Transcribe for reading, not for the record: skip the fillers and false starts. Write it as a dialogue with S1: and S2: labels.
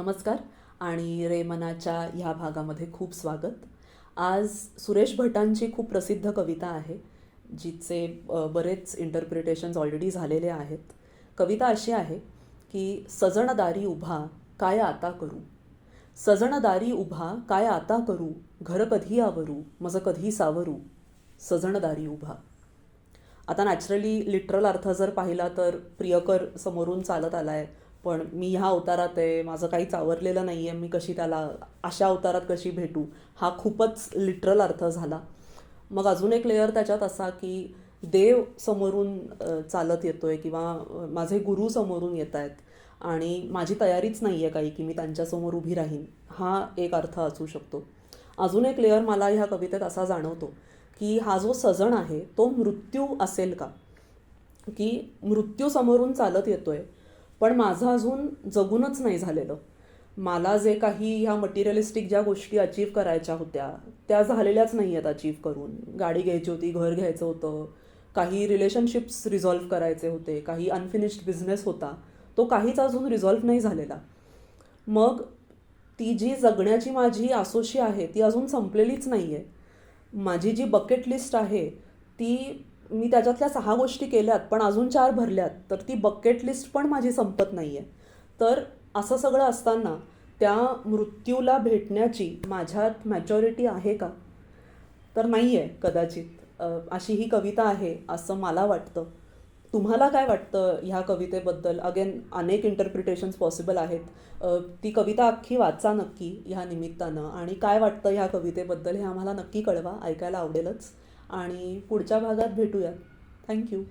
S1: नमस्कार आणि रेमनाच्या ह्या भागामध्ये खूप स्वागत. आज सुरेश भटांची खूप प्रसिद्ध कविता आहे जिचे बरेच इंटरप्रिटेशन्स ऑलरेडी झालेले आहेत. कविता अशी आहे की सजणदारी उभा काय आता करू, सजणदारी उभा काय आता करू, घर कधी आवरू मज कधी सावरू, सजणदारी उभा. आता नॅचरली लिटरल अर्थ जर पाहिला तर प्रियकर समोरून चालत आलाय, पण मी ह्या अवतारात आहे, माझं काहीच आवरलेलं नाही आहे, मी कशी त्याला अशा अवतारात कशी भेटू, हा खूपच लिटरल अर्थ झाला. मग अजून एक लेअर त्याच्यात असा की देव समोरून चालत येतोय किंवा माझे गुरु समोरून येत आहेत आणि माझी तयारीच नाही आहे काही की मी त्यांच्यासमोर उभी राहीन, हा एक अर्थ असू शकतो. अजून एक लेअर मला ह्या कवितेत असा जाणवतो की हा जो सजण आहे तो मृत्यू असेल का, की मृत्यू समोरून चालत येतोय पण माझं अजून जगूनच नाही झालेलं. मला जे काही ह्या मटेरियलिस्टिक ज्या गोष्टी अचीव करायच्या होत्या त्या झालेल्याच नाही आहेत अचीव करून. गाडी घ्यायची होती, घर घ्यायचं होतं, काही रिलेशनशिप्स रिझॉल्व्ह करायचे होते, काही अनफिनिश्ड बिझनेस होता, तो काहीच अजून रिझॉल्व्ह नाही झालेला. मग ती जी जगण्याची माझी आसोशी आहे ती अजून संपलेलीच नाही आहे. माझी जी बकेट लिस्ट आहे ती मी त्याच्यातल्या 6 गोष्टी केल्यात पण अजून 4 भरल्यात, तर ती बकेट लिस्ट पण माझी संपत नाही आहे. तर असं सगळं असताना त्या मृत्यूला भेटण्याची माझ्यात मॅच्युरिटी आहे का, तर नाही आहे कदाचित. अशी ही कविता आहे असं मला वाटतं. तुम्हाला काय वाटतं ह्या कवितेबद्दल? अगेन अनेक इंटरप्रिटेशन्स पॉसिबल आहेत. ती कविता अख्खी वाचा नक्की ह्या निमित्तानं, आणि काय वाटतं ह्या कवितेबद्दल हे आम्हाला नक्की कळवा, ऐकायला आवडेलच. आणि पुढच्या भागात भेटूयात. थँक्यू.